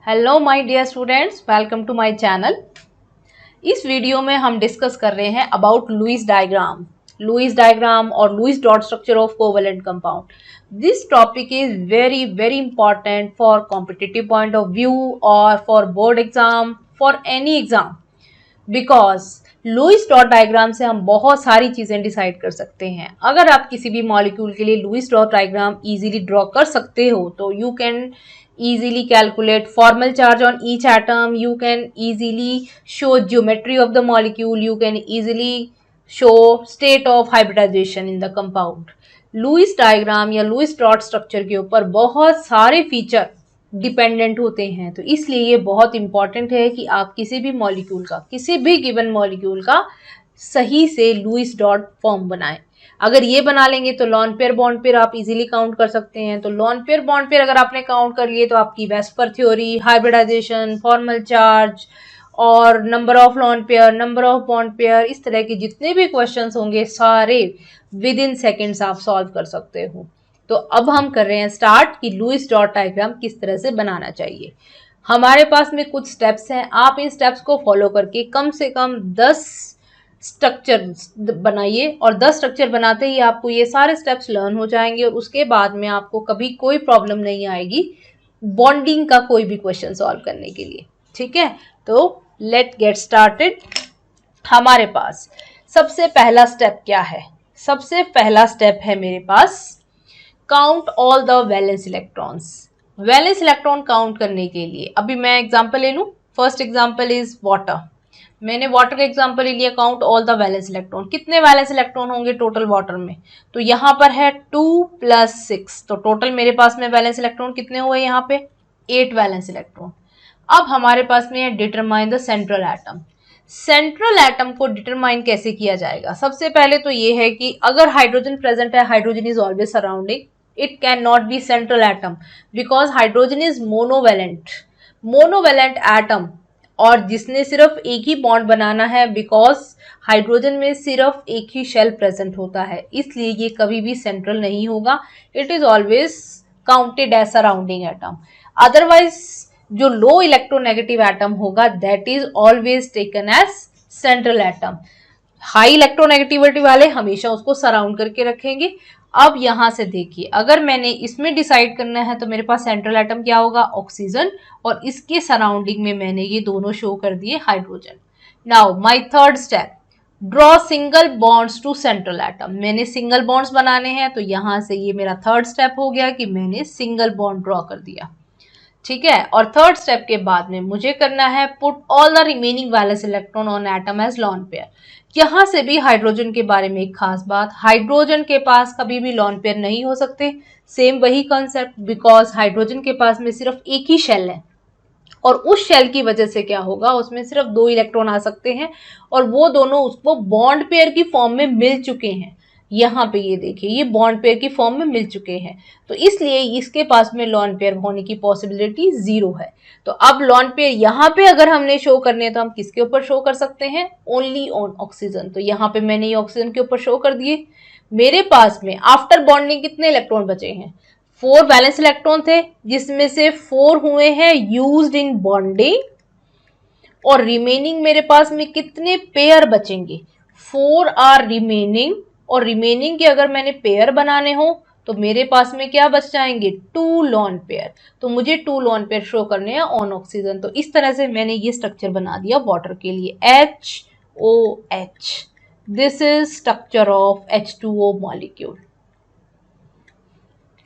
Hello my dear students, welcome to my channel. इस video में हम डिस्कस कर रहे हैं अबाउट लुईस डायग्राम और Lewis dot structure of covalent compound. This topic is very very important for competitive point of view और for board exam, for any exam, because Lewis dot diagram से हम बहुत सारी चीजें डिसाइड कर सकते हैं। अगर आप किसी भी मॉलिक्यूल के लिए Lewis dot diagram easily draw कर सकते हो तो you can easily calculate formal charge on each atom, you can easily show geometry of the molecule, you can easily show state of hybridization in the compound. Lewis diagram या Lewis dot structure के ऊपर बहुत सारे feature dependent होते हैं, तो इसलिए ये बहुत इंपॉर्टेंट है कि आप किसी भी गिवन मॉलिक्यूल का सही से लुईस डॉट फॉर्म बनाएं। अगर ये बना लेंगे तो लॉन पेयर बॉन्ड पेयर आप इजीली काउंट कर सकते हैं। तो लॉन पेयर बॉन्ड पेयर अगर आपने काउंट कर लिए तो आपकी VSEPR theory, hybridization, formal charge और number of lone pair, number of bond pair, इस तरह के जितने भी क्वेश्चंस होंगे सारे विद इन सेकेंड्स आप सॉल्व कर सकते हो। तो अब हम कर रहे हैं स्टार्ट कि लुईस डॉट डायग्राम किस तरह से बनाना चाहिए। हमारे पास में कुछ स्टेप्स हैं, आप इन स्टेप्स को फॉलो करके कम से कम 10 स्ट्रक्चर बनाइए और 10 स्ट्रक्चर बनाते ही आपको ये सारे स्टेप्स लर्न हो जाएंगे और उसके बाद में आपको कभी कोई प्रॉब्लम नहीं आएगी बॉन्डिंग का कोई भी क्वेश्चन सॉल्व करने के लिए। ठीक है, तो लेट गेट स्टार्टेड। हमारे पास सबसे पहला स्टेप क्या है? सबसे पहला स्टेप है मेरे पास count all the valence electrons. Valence electron count करने के लिए अभी मैं एग्जांपल ले लूं। First example is water. मैंने वाटर का एग्जांपल ले लिया। Count all the valence electron. कितने वैलेंस इलेक्ट्रॉन होंगे टोटल वाटर में? तो यहाँ पर है 2 + 6, तो टोटल मेरे पास में वैलेंस इलेक्ट्रॉन कितने हुए? यहाँ पे 8 वैलेंस इलेक्ट्रॉन। अब हमारे पास में है determine the central atom. Central atom को डिटरमाइन कैसे किया जाएगा? सबसे पहले तो ये है कि अगर हाइड्रोजन प्रेजेंट है, hydrogen is always surrounding, it can not be central atom because hydrogen is monovalent atom और जिसने सिर्फ एक ही बॉन्ड बनाना है, बिकॉज हाइड्रोजन में सिर्फ एक ही शेल प्रेजेंट होता है, इसलिए ये कभी भी सेंट्रल नहीं होगा। It is always counted as surrounding atom. Otherwise जो लो इलेक्ट्रोनेगेटिव एटम होगा that is always taken as central atom. High electronegativity वाले हमेशा उसको सराउंड करके रखेंगे। अब यहां से देखिए, अगर मैंने इसमें डिसाइड करना है तो मेरे पास सेंट्रल एटम क्या होगा? ऑक्सीजन, और इसके सराउंडिंग में मैंने ये दोनों शो कर दिए hydrogen. Now my third step, draw single bonds to central atom. मैंने सिंगल बॉन्ड्स बनाने हैं, तो यहां से ये मेरा थर्ड स्टेप हो गया कि मैंने सिंगल बॉन्ड ड्रॉ कर दिया। ठीक है, और थर्ड स्टेप के बाद में मुझे करना है put all the remaining valence electron on atom as lone pair. यहां से भी हाइड्रोजन के बारे में एक खास बात, हाइड्रोजन के पास कभी भी लॉन पेयर नहीं हो सकते। सेम वही कॉन्सेप्ट, बिकॉज हाइड्रोजन के पास में सिर्फ एक ही शेल है और उस शेल की वजह से क्या होगा, उसमें सिर्फ 2 इलेक्ट्रॉन आ सकते हैं और वो दोनों उसको बॉन्ड पेयर की फॉर्म में मिल चुके हैं। यहाँ पे ये देखिए, ये बॉन्ड पेयर की फॉर्म में मिल चुके हैं, तो इसलिए इसके पास में लॉन पेयर होने की पॉसिबिलिटी 0 है। तो अब लॉन पेयर यहाँ पे अगर हमने शो करने हैं तो हम किसके ऊपर शो कर सकते हैं? Only on oxygen. तो यहाँ पे मैंने ये ऑक्सीजन के ऊपर शो कर दिए। मेरे पास में आफ्टर बॉन्डिंग कितने इलेक्ट्रॉन बचे हैं? 4 वैलेंस इलेक्ट्रॉन थे, जिसमें से 4 हुए हैं यूज्ड इन बॉन्डिंग, और रिमेनिंग मेरे पास में कितने पेयर बचेंगे? 4 आर रिमेनिंग, और रिमेनिंग के अगर मैंने पेयर बनाने हो तो मेरे पास में क्या बच जाएंगे? 2 लॉन पेयर। तो मुझे 2 लॉन पेयर शो करने हैं ऑन ऑक्सीजन। तो इस तरह से मैंने ये स्ट्रक्चर बना दिया वाटर के लिए, HOH। This is structure of H2O molecule.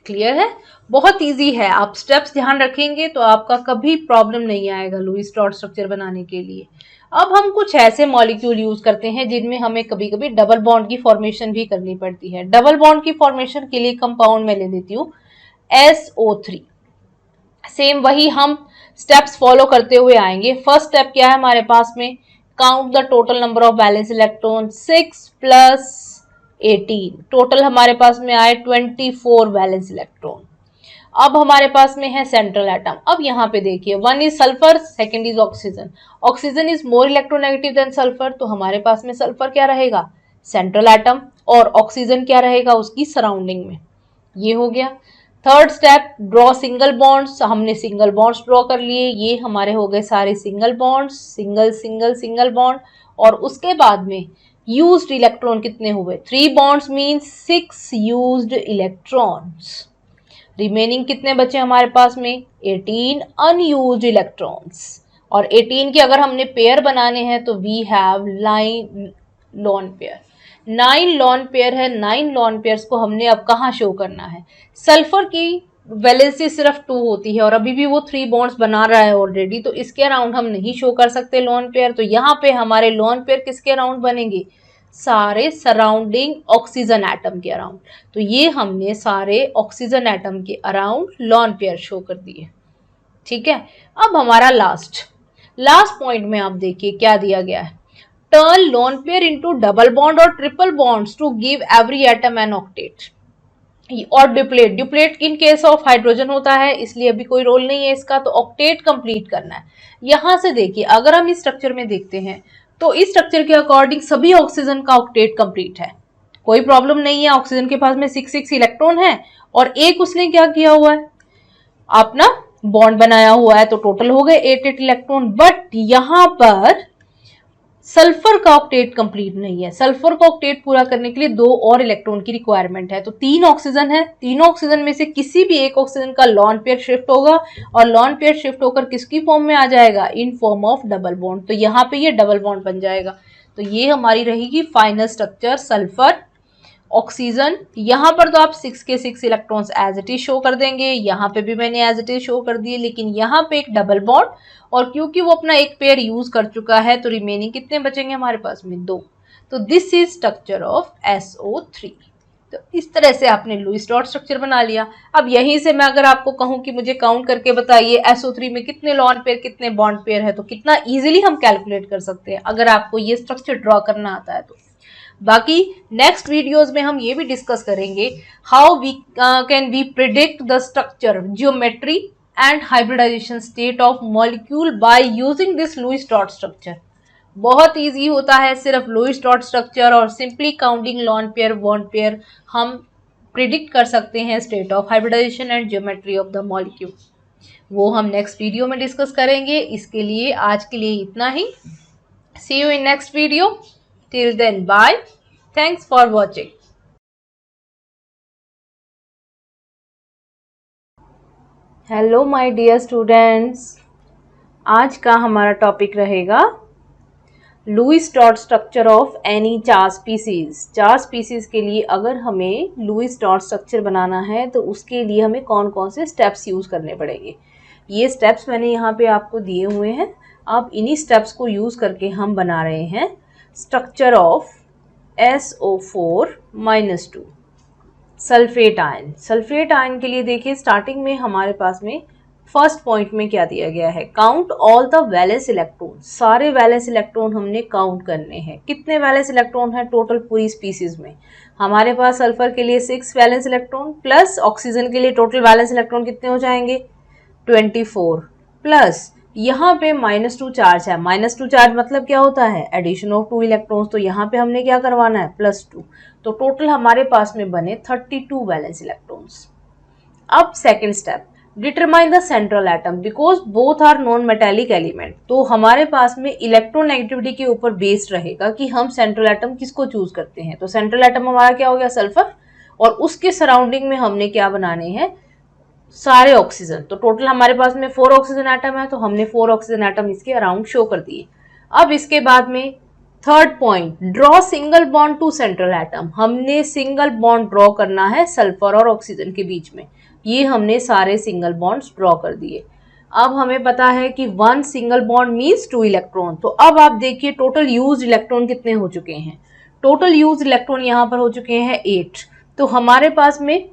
Clear है? बहुत इजी है, आप स्टेप्स ध्यान रखेंगे तो आपका कभी प्रॉब्लम नहीं आएगा लुईस डॉट स्ट्रक्चर बनाने के लिए। अब हम कुछ ऐसे मॉलिक्यूल यूज करते हैं जिनमें हमें कभी कभी डबल बॉन्ड की फॉर्मेशन भी करनी पड़ती है। डबल बॉन्ड की फॉर्मेशन के लिए कंपाउंड में ले लेती हूँ SO3। सेम वही हम स्टेप्स फॉलो करते हुए आएंगे। फर्स्ट स्टेप क्या है हमारे पास में? Count the total number of valence electron. 6 + 18, total हमारे पास में आए 24 वैलेंस इलेक्ट्रॉन। अब हमारे पास में है सेंट्रल एटम। अब यहाँ पे देखिए, 1 is sulphur, 2 is oxygen. Oxygen is more electronegative than sulphur, तो हमारे पास में सल्फर क्या रहेगा? सेंट्रल एटम, और ऑक्सीजन क्या रहेगा? उसकी सराउंडिंग में। ये हो गया। Third step, draw single bonds. हमने सिंगल बॉन्ड्स ड्रॉ कर लिए, ये हमारे हो गए सारे single bonds, single single single bond. और उसके बाद में यूज्ड इलेक्ट्रॉन कितने हुए, 3 bonds means 6 used electrons. Remaining कितने बचे हमारे पास में, 18 अनयूज्ड इलेक्ट्रॉन्स। और 18 के अगर हमने पेयर बनाने हैं तो we have 9 lone pair. 9 lone pair है, 9 लॉन पेयर्स को हमने अब कहाँ शो करना है। सल्फर की वैलेंसी सिर्फ 2 होती है और अभी भी वो 3 बॉन्ड्स बना रहा है ऑलरेडी, तो इसके अराउंड हम नहीं शो कर सकते लॉन पेयर। तो यहाँ पे हमारे लॉन पेयर किसके अराउंड बनेंगे, सारे सराउंडिंग ऑक्सीजन एटम के अराउंड। तो ये हमने सारे ऑक्सीजन एटम के अराउंड लॉन पेयर शो कर दिए। ठीक है, अब हमारा लास्ट पॉइंट में आप देखिए क्या दिया गया है, turn lone pair into double bond और triple bonds to give every atom an octet. और duplet in case of hydrogen होता है, इसलिए अभी कोई रोल नहीं है इसका, तो ऑक्टेट कंप्लीट करना है। यहां से देखिए अगर हम इस स्ट्रक्चर में देखते हैं तो इस स्ट्रक्चर के अकॉर्डिंग सभी ऑक्सीजन का ऑक्टेट कंप्लीट है, कोई प्रॉब्लम नहीं है। ऑक्सीजन के पास में 6 इलेक्ट्रॉन है और एक उसने क्या किया हुआ है, अपना बॉन्ड बनाया हुआ है, तो टोटल हो गए 8 इलेक्ट्रॉन। बट यहां पर सल्फर का ऑक्टेट कंप्लीट नहीं है। सल्फर का ऑक्टेट पूरा करने के लिए 2 और इलेक्ट्रॉन की रिक्वायरमेंट है। तो 3 ऑक्सीजन है, तीनों ऑक्सीजन में से किसी भी एक ऑक्सीजन का लॉन पेयर शिफ्ट होगा और लॉन पेयर शिफ्ट होकर किसकी फॉर्म में आ जाएगा, in form of double bond. तो यहाँ पे ये डबल बॉन्ड बन जाएगा। तो ये हमारी रहेगी फाइनल स्ट्रक्चर सल्फर ऑक्सीजन। यहाँ पर तो आप 6 के 6 electrons as it is show कर देंगे, यहाँ पे भी मैंने एज इट इज शो कर दिए, लेकिन यहाँ पे एक डबल बॉन्ड और क्योंकि वो अपना एक पेयर यूज कर चुका है तो रिमेनिंग कितने बचेंगे हमारे पास में, 2। तो this is structure of SO3। तो इस तरह से आपने लुईस डॉट स्ट्रक्चर बना लिया। अब यहीं से मैं अगर आपको कहूं कि मुझे काउंट करके बताइए SO3 में कितने लॉन पेयर कितने बॉन्ड पेयर है, तो कितना इजीली हम कैलकुलेट कर सकते हैं अगर आपको ये स्ट्रक्चर ड्रॉ करना आता है तो। बाकी नेक्स्ट वीडियोस में हम ये भी डिस्कस करेंगे how we can we predict the structure, geometry and hybridization state of molecule by using this Lewis dot structure. बहुत इजी होता है, सिर्फ लुईस डॉट स्ट्रक्चर और simply counting lone pair bond pair हम प्रिडिक्ट कर सकते हैं state of hybridization and geometry of the molecule. वो हम नेक्स्ट वीडियो में डिस्कस करेंगे। इसके लिए आज के लिए इतना ही। See you in next video. Till then, bye. Thanks for watching. Hello my dear students. आज का हमारा टॉपिक रहेगा Lewis dot structure of any चार स्पीसीज। चार स्पीसीज के लिए अगर हमें लुईस डॉट स्ट्रक्चर बनाना है तो उसके लिए हमें कौन कौन से स्टेप्स यूज़ करने पड़ेंगे। ये स्टेप्स मैंने यहाँ पे आपको दिए हुए हैं। आप इन्हीं स्टेप्स को यूज़ करके हम बना रहे हैं structure of SO4-2 sulphate ion. Sulphate ion के लिए देखिए स्टार्टिंग में हमारे पास में फर्स्ट पॉइंट में क्या दिया गया है, count all the valence electron. सारे वैलेंस इलेक्ट्रॉन हमने काउंट करने हैं। कितने वैलेंस इलेक्ट्रॉन है टोटल पूरी स्पीसीज में, हमारे पास सल्फर के लिए 6 वैलेंस इलेक्ट्रॉन प्लस ऑक्सीजन के लिए टोटल वैलेंस इलेक्ट्रॉन कितने हो जाएंगे 24 प्लस यहाँ पे -2 चार्ज है। -2 चार्ज मतलब क्या होता है, एडिशन ऑफ 2 इलेक्ट्रॉन्स। तो यहाँ पे हमने क्या करवाना है +2। तो टोटल हमारे पास में बने 32 वैलेंस इलेक्ट्रॉन्स। अब second step, determine the central atom because both are non metallic element. तो हमारे पास में इलेक्ट्रोनेगेटिविटी के ऊपर बेस्ड रहेगा कि हम सेंट्रल एटम किसको चूज करते हैं। तो सेंट्रल एटम हमारा क्या हो गया सल्फर, और उसके सराउंडिंग में हमने क्या बनाने हैं सारे ऑक्सीजन। तो टोटल हमारे पास में 4 ऑक्सीजन एटम है, तो हमने 4 ऑक्सीजन एटम इसके अराउंड शो कर दिए। अब इसके बाद में third point, draw single bond to central atom. हमने सिंगल बॉन्ड ड्रॉ करना है सल्फर और ऑक्सीजन के बीच में। ये हमने सारे सिंगल बॉन्ड्स ड्रॉ कर दिए। अब हमें पता है कि 1 सिंगल बॉन्ड मीन्स 2 इलेक्ट्रॉन। तो अब आप देखिए टोटल यूज इलेक्ट्रॉन कितने हो चुके हैं। टोटल यूज इलेक्ट्रॉन यहाँ पर हो चुके हैं 8। तो हमारे पास में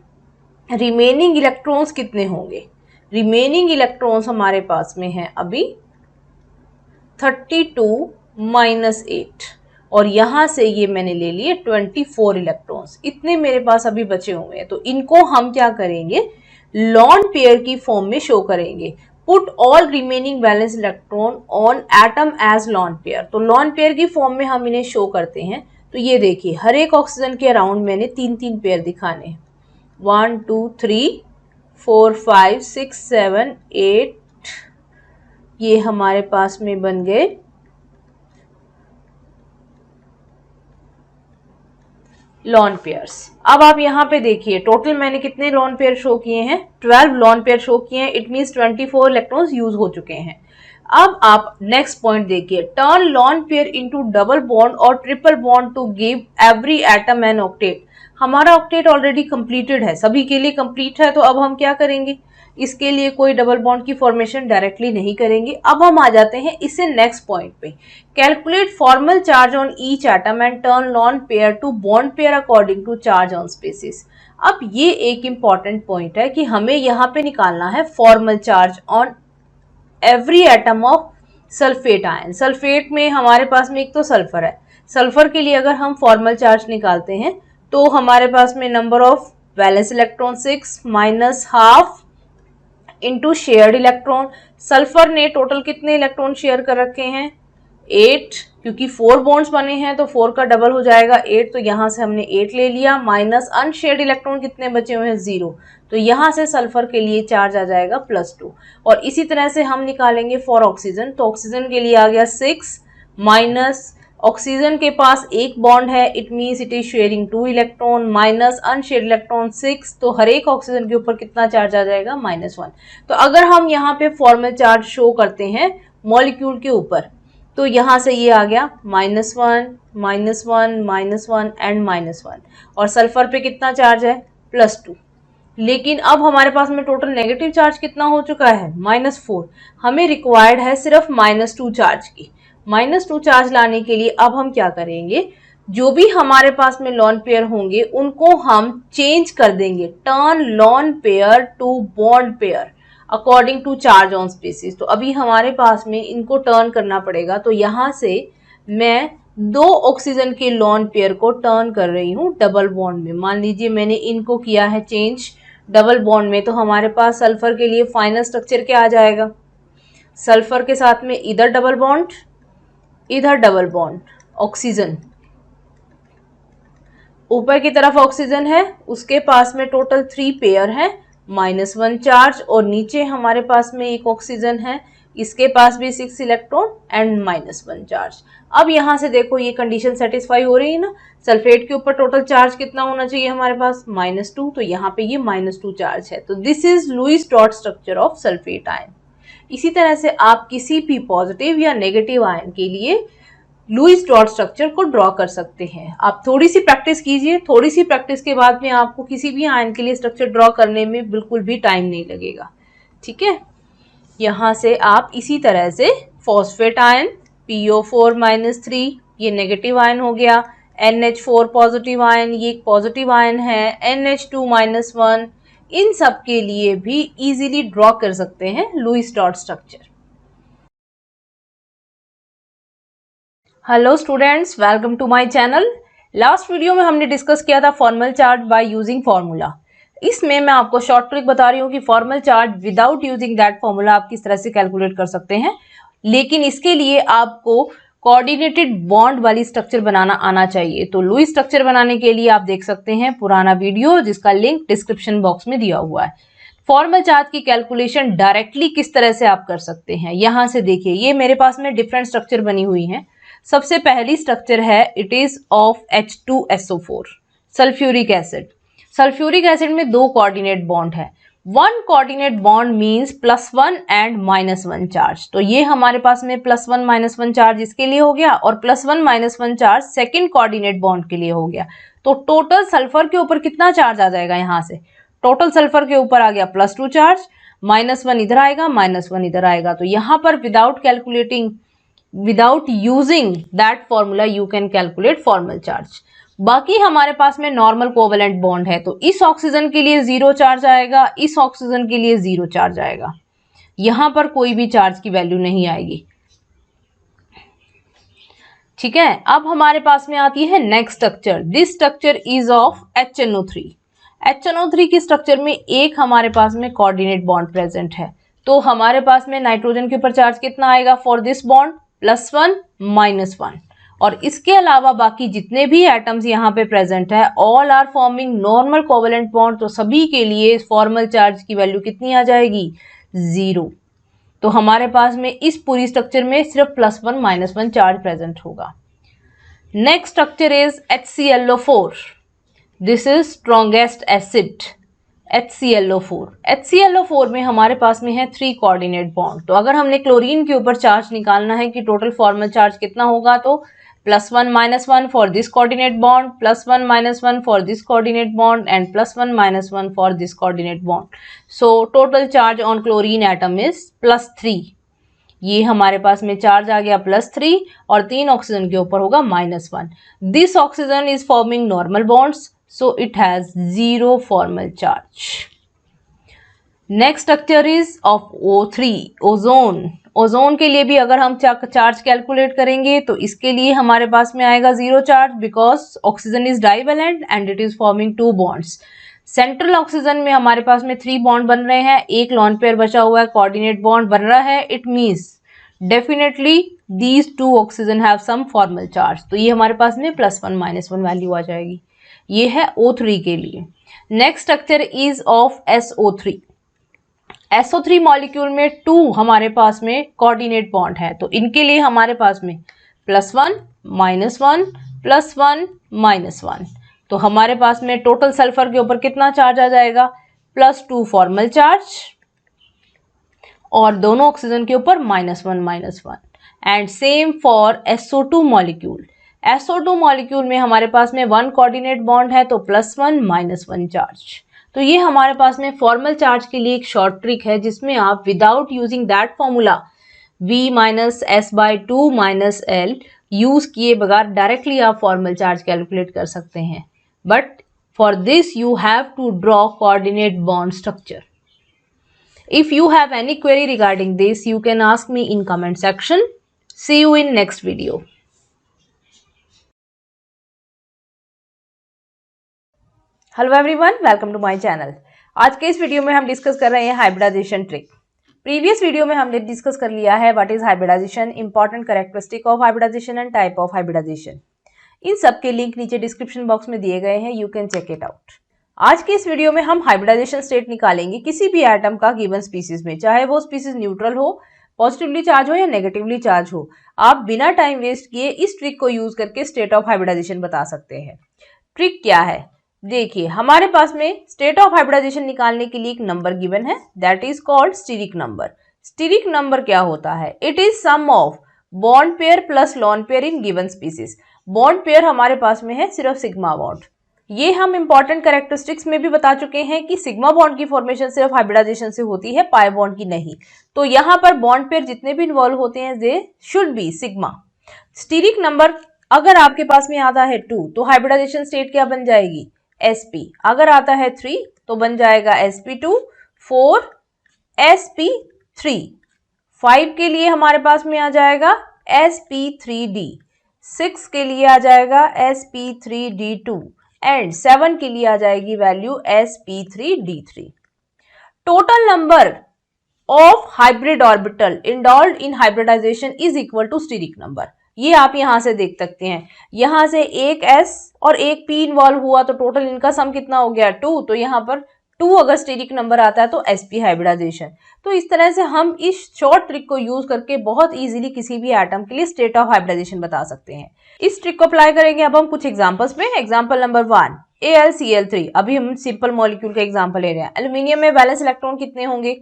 रिमेनिंग इलेक्ट्रॉन्स कितने होंगे, रिमेनिंग इलेक्ट्रॉन्स हमारे पास में हैं अभी 32 - 8 और यहाँ से ये मैंने ले लिए 24 इलेक्ट्रॉन्स। इतने मेरे पास अभी बचे हुए हैं। तो इनको हम क्या करेंगे लॉन पेयर की फॉर्म में शो करेंगे। Put all remaining valence electron on atom as lone pair. तो लॉन पेयर की फॉर्म में हम इन्हें शो करते हैं। तो ये देखिए हर एक ऑक्सीजन के अराउंड मैंने 3-3 पेयर दिखाने हैं, 1 2 3 4 5 6 7 8, ये हमारे पास में बन गए लॉन पेयर्स। अब आप यहाँ पे देखिए टोटल मैंने कितने लॉन पेयर शो किए हैं, 12 लॉन पेयर शो किए हैं। इट मीन्स 24 इलेक्ट्रॉन्स यूज हो चुके हैं। अब आप नेक्स्ट पॉइंट देखिए, turn lone pair into double bond और triple bond to give every atom an octet. हमारा ऑक्टेट ऑलरेडी कंप्लीटेड है, सभी के लिए कंप्लीट है, तो अब हम क्या करेंगे, इसके लिए कोई डबल बॉन्ड की फॉर्मेशन डायरेक्टली नहीं करेंगे। अब हम आ जाते हैं इससे नेक्स्ट पॉइंट पे, calculate formal charge on each atom and turn lone pair to bond pair according to charge on species. अब ये एक इंपॉर्टेंट पॉइंट है कि हमें यहाँ पे निकालना है formal charge on every atom of sulphate ion. Sulphate में हमारे पास में एक तो सल्फर है, सल्फर के लिए अगर हम फॉर्मल चार्ज निकालते हैं तो हमारे पास में number of valence electron 6 minus half into shared electron. Sulphur ने टोटल कितने इलेक्ट्रॉन शेयर कर रखे हैं, 8, क्योंकि 4 बॉन्ड्स बने हैं तो 4 का डबल हो जाएगा 8, तो यहाँ से हमने 8 ले लिया, माइनस अनशेयर्ड इलेक्ट्रॉन कितने बचे हुए हैं 0, तो यहाँ से सल्फर के लिए चार्ज आ जाएगा +2। और इसी तरह से हम निकालेंगे फॉर ऑक्सीजन, तो ऑक्सीजन के लिए आ गया 6 माइनस, ऑक्सीजन के पास एक बॉन्ड है, it means it is sharing 2 electron, minus unshared electron 6, तो हर एक ऑक्सीजन के ऊपर कितना चार्ज आ जाएगा, -1। तो अगर हम यहाँ पे फॉर्मल चार्ज शो करते हैं मॉलिक्यूल के ऊपर, तो यहाँ से ये आ गया -1 -1 -1 एंड -1, और सल्फर पे कितना चार्ज है, +2। लेकिन अब हमारे पास में टोटल नेगेटिव चार्ज कितना हो चुका है, -4। हमें रिक्वायर्ड है सिर्फ -2 चार्ज की। -2 चार्ज लाने के लिए अब हम क्या करेंगे, जो भी हमारे पास में लॉन पेयर होंगे उनको हम चेंज कर देंगे, turn lone pair to bond pair according to charge on species. तो अभी हमारे पास में इनको टर्न करना पड़ेगा, तो यहाँ से मैं 2 ऑक्सीजन के लॉन पेयर को टर्न कर रही हूँ डबल बॉन्ड में। मान लीजिए मैंने इनको किया है चेंज डबल बॉन्ड में, तो हमारे पास सल्फर के लिए फाइनल स्ट्रक्चर क्या आ जाएगा, सल्फर के साथ में इधर डबल बॉन्ड, इधर डबल बॉन्ड, ऑक्सीजन ऊपर की तरफ ऑक्सीजन है, उसके पास में टोटल 3 पेयर है, -1 चार्ज, और नीचे हमारे पास में एक ऑक्सीजन है, इसके पास भी 6 इलेक्ट्रॉन एंड -1 चार्ज। अब यहाँ से देखो ये कंडीशन सेटिस्फाई हो रही है ना, सल्फेट के ऊपर टोटल चार्ज कितना होना चाहिए हमारे पास, -2, तो यहाँ पे ये -2 चार्ज है। तो this is Lewis dot structure of sulphate ion. इसी तरह से आप किसी भी पॉजिटिव या नेगेटिव आयन के लिए लुईस डॉट स्ट्रक्चर को ड्रॉ कर सकते हैं। आप थोड़ी सी प्रैक्टिस कीजिए, थोड़ी सी प्रैक्टिस के बाद में आपको किसी भी आयन के लिए स्ट्रक्चर ड्रॉ करने में बिल्कुल भी टाइम नहीं लगेगा। ठीक है, यहाँ से आप इसी तरह से फॉस्फेट आयन PO4-3, ये नेगेटिव आयन हो गया, NH4 पॉजिटिव आयन, ये एक पॉजिटिव आयन है, NH2-1, इन सब के लिए भी इजीली ड्रॉ कर सकते हैं Lewis dot structure. Hello students, welcome to my channel. Last video में हमने डिस्कस किया था formal charge by using formula. इसमें मैं आपको शॉर्ट ट्रिक बता रही हूँ कि formal charge without using that formula आप किस तरह से कैलकुलेट कर सकते हैं, लेकिन इसके लिए आपको कोऑर्डिनेटेड बॉन्ड वाली स्ट्रक्चर बनाना आना चाहिए। तो लुईस स्ट्रक्चर बनाने के लिए आप देख सकते हैं पुराना वीडियो, जिसका लिंक डिस्क्रिप्शन बॉक्स में दिया हुआ है। फॉर्मल चार्ज की कैलकुलेशन डायरेक्टली किस तरह से आप कर सकते हैं, यहाँ से देखिए ये मेरे पास में डिफरेंट स्ट्रक्चर बनी हुई है। सबसे पहली स्ट्रक्चर है, it is of H2SO4 sulphuric acid. Sulphuric acid में 2 कोऑर्डिनेट बॉन्ड है, 1 coordinate bond means +1 and -1 charge. तो ये हमारे पास में +1 -1 चार्ज इसके लिए हो गया, और +1 -1 चार्ज सेकेंड कोऑर्डिनेट बॉन्ड के लिए हो गया। तो टोटल सल्फर के ऊपर कितना चार्ज आ जाएगा, यहाँ से टोटल सल्फर के ऊपर आ गया +2 चार्ज, -1 इधर आएगा, -1 इधर आएगा। तो यहाँ पर without using that formula you can calculate formal charge. बाकी हमारे पास में नॉर्मल कोवेलेंट बॉन्ड है, तो इस ऑक्सीजन के लिए 0 चार्ज आएगा, इस ऑक्सीजन के लिए 0 चार्ज आएगा, यहां पर कोई भी चार्ज की वैल्यू नहीं आएगी। ठीक है, अब हमारे पास में आती है next structure. This structure is of HNO3। HNO3 की स्ट्रक्चर में एक हमारे पास में कोऑर्डिनेट बॉन्ड प्रेजेंट है, तो हमारे पास में नाइट्रोजन के ऊपर चार्ज कितना आएगा फॉर दिस बॉन्ड, +1 -1, और इसके अलावा बाकी जितने भी एटम्स यहाँ पे प्रेजेंट है all are forming normal covalent bond, तो सभी के लिए फॉर्मल चार्ज की वैल्यू कितनी आ जाएगी, 0। तो हमारे पास में इस पूरी स्ट्रक्चर में सिर्फ +1 -1 चार्ज प्रेजेंट होगा। Next structure is HClO4। This is strongest acid HClO4। HClO4 में हमारे पास में है 3 कोऑर्डिनेट बॉन्ड। तो अगर हमने क्लोरीन के ऊपर चार्ज निकालना है कि टोटल फॉर्मल चार्ज कितना होगा, तो +1 -1 for this coordinate bond, +1 -1 for this coordinate bond and +1 -1 for this coordinate bond. So total charge on chlorine atom is +3। ये हमारे पास में चार्ज आ गया +3 और 3 ऑक्सीजन के ऊपर होगा -1। This oxygen is forming normal bonds, so it has 0 formal charge. Next structure is of O3, ozone. Ozone के लिए भी अगर हम चार्ज कैलकुलेट करेंगे तो इसके लिए हमारे पास में आएगा 0 charge, because oxygen is divalent and it is forming 2 bonds. Central oxygen में हमारे पास में 3 बॉन्ड बन रहे हैं, एक लॉन पेयर बचा हुआ है, कोऑर्डिनेट बॉन्ड बन रहा है। It means definitely these 2 oxygen have some formal charge. तो ये हमारे पास में +1 -1 वैल्यू आ जाएगी। ये है O3 के लिए। Next structure is of SO3। SO3 molecule में 2 हमारे पास में कोऑर्डिनेट बॉन्ड है, तो इनके लिए हमारे पास में +1 -1 +1 -1। तो हमारे पास में टोटल सल्फर के ऊपर कितना चार्ज आ जाएगा, +2 फॉर्मल चार्ज और दोनों ऑक्सीजन के ऊपर -1 -1। And same for SO2 molecule. SO2 molecule में हमारे पास में 1 कोऑर्डिनेट बॉन्ड है, तो +1 -1 चार्ज। तो ये हमारे पास में फॉर्मल चार्ज के लिए एक शॉर्ट ट्रिक है, जिसमें आप without using that formula V - S/2 - L use किए बगैर डायरेक्टली आप फॉर्मल चार्ज कैलकुलेट कर सकते हैं। But for this you have to draw coordinate bond structure. If you have any query regarding this, you can ask me in comment section. See you in next video. Hello everyone, welcome to my channel. आज के इस video में हम discuss कर रहे हैं hybridisation trick. Previous video में हमने डिस्कस कर लिया है what is hybridization, important characteristic of hybridization and type of hybridization. इन सब के लिंक नीचे डिस्क्रिप्शन बॉक्स में दिए गए हैं, you can check it out. आज के इस वीडियो में हम हाइब्रिडाइजेशन स्टेट निकालेंगे किसी भी एटम का गिवन स्पीसीज में, चाहे वो स्पीसीज न्यूट्रल हो, पॉजिटिवली चार्ज हो या नेगेटिवली चार्ज हो। आप बिना टाइम वेस्ट किए इस ट्रिक को यूज करके स्टेट ऑफ हाइब्रिडाइजेशन बता सकते हैं। ट्रिक क्या है, देखिए हमारे पास में स्टेट ऑफ हाइब्रिडाइजेशन निकालने के लिए एक नंबर गिवन है, that is called steric number. Steric number क्या होता है, it is sum of bond pair plus lone pair in given species. Bond pair हमारे पास में है सिर्फ सिग्मा बॉन्ड। ये हम इंपॉर्टेंट कैरेक्टरिस्टिक्स में भी बता चुके हैं कि सिग्मा बॉन्ड की फॉर्मेशन सिर्फ हाइब्रिडाइजेशन से होती है, पाई बॉन्ड की नहीं। तो यहाँ पर बॉन्ड पेयर जितने भी इन्वॉल्व होते हैं they should be sigma. Steric number अगर आपके पास में आता है 2 तो हाइब्रिडाइजेशन स्टेट क्या बन जाएगी, sp। अगर आता है 3 तो बन जाएगा sp2, 4 sp3, 5 के लिए हमारे पास में आ जाएगा sp3d, 6 के लिए आ जाएगा sp3d2 एंड 7 के लिए आ जाएगी value sp3d3। Total number of hybrid orbital involved in hybridization is equal to steric number. ये आप यहां से देख सकते हैं, यहां से एक s और एक p इन्वॉल्व हुआ तो टोटल इनका सम कितना हो गया 2। तो यहाँ पर 2 अगर स्टीरिक नंबर आता है तो sp हाइब्रिडाइजेशन। तो इस तरह से हम इस शॉर्ट ट्रिक को यूज करके बहुत इजीली किसी भी एटम के लिए स्टेट ऑफ हाइब्रिडाइजेशन बता सकते हैं। इस ट्रिक को अप्लाई करेंगे अब हम कुछ एग्जांपल्स में। Example number 1 AlCl3। अभी हम सिंपल मॉलिक्यूल का एग्जांपल ले रहे हैं। एल्यूमिनियम में वैलेंस इलेक्ट्रॉन कितने होंगे,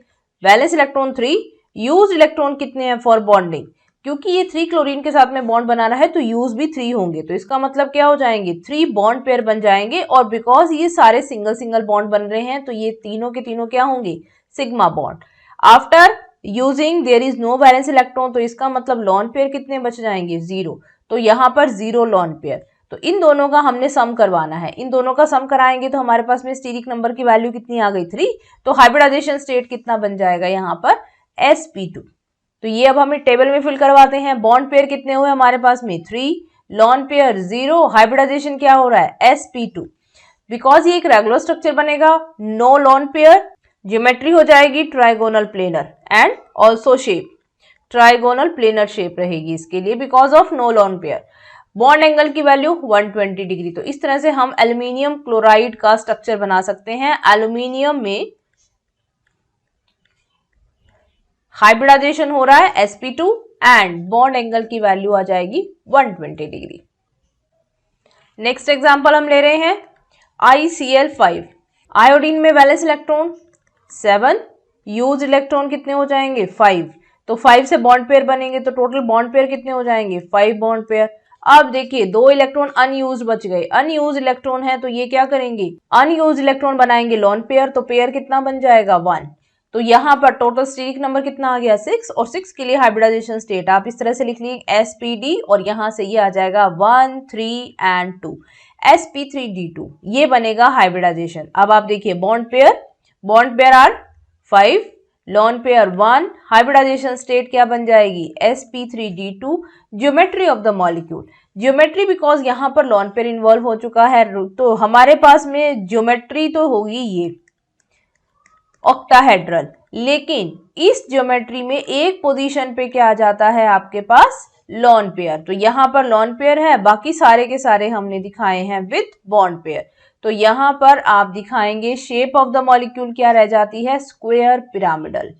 वैलेंस इलेक्ट्रॉन 3, यूज इलेक्ट्रॉन कितने हैं फॉर बॉन्डिंग, क्योंकि ये 3 क्लोरीन के साथ में बॉन्ड बनाना है तो यूज भी 3 होंगे। तो इसका मतलब क्या हो जाएंगे, 3 बॉन्ड पेयर बन जाएंगे। और बिकॉज ये सारे सिंगल सिंगल बॉन्ड बन रहे हैं तो ये तीनों के तीनों क्या होंगे, sigma bond. After using there is no valence electron, तो इसका मतलब लॉन पेयर कितने बच जाएंगे, 0। तो यहाँ पर 0 लॉन पेयर। तो इन दोनों का हमने सम करवाना है, इन दोनों का सम कराएंगे तो हमारे पास में स्टीरिक नंबर की वैल्यू कितनी आ गई, 3। तो हाइब्रिडाइजेशन स्टेट कितना बन जाएगा यहाँ पर, sp2। तो ये अब हमें टेबल में फिल करवाते हैं। बॉन्ड पेयर कितने हुए हमारे पास में, 3, लॉन पेयर 0, हाइब्रिडाइजेशन क्या हो रहा है, sp2। बिकॉज ये एक रेगुलर स्ट्रक्चर बनेगा, नो लॉन पेयर, ज्योमेट्री हो जाएगी trigonal planar and also shape, trigonal planar shape रहेगी इसके लिए because of no lone pair. Bond angle की वैल्यू 120 डिग्री। तो इस तरह से हम एल्यूमिनियम क्लोराइड का स्ट्रक्चर बना सकते हैं। एल्यूमिनियम में हाइब्रिडाइजेशन हो रहा है sp2 एंड बॉन्ड एंगल की वैल्यू आ जाएगी 120 डिग्री। नेक्स्ट एग्जांपल हम ले रहे हैं ICl5। आयोडीन में वैलेंस इलेक्ट्रॉन 7, यूज इलेक्ट्रॉन कितने हो जाएंगे 5। तो 5 से बॉन्ड पेयर बनेंगे तो टोटल बॉन्ड पेयर कितने हो जाएंगे 5 बॉन्ड पेयर। अब देखिए 2 इलेक्ट्रॉन अनयूज बच गए। अनयूज इलेक्ट्रॉन है तो ये क्या करेंगे, अनयूज इलेक्ट्रॉन बनाएंगे लॉन पेयर, तो पेयर कितना बन जाएगा 1। तो यहाँ पर टोटल स्टेरिक नंबर कितना आ गया 6, और 6 के लिए हाइब्रिडाइजेशन स्टेट आप इस तरह से लिख लीजिए sp_d, और यहाँ से ये आ जाएगा 1, 3 एंड 2 sp3d2, ये बनेगा हाइब्रिडाइजेशन। अब आप देखिए bond pair are 5, lone pair 1, hybridization state क्या बन जाएगी sp3d2। Geometry of the molecule, geometry because यहाँ पर लॉन पेयर इन्वॉल्व हो चुका है, तो हमारे पास में ज्योमेट्री तो होगी ये ऑक्टाहेड्रल, लेकिन इस ज्योमेट्री में एक पोजीशन पे क्या आ जाता है आपके पास लॉन पेयर। तो यहाँ पर लॉन पेयर है, बाकी सारे के सारे हमने दिखाए हैं विथ बॉन्ड पेयर। तो यहाँ पर आप दिखाएंगे शेप ऑफ द मॉलिक्यूल क्या रह जाती है स्क्वायर पिरामिडल।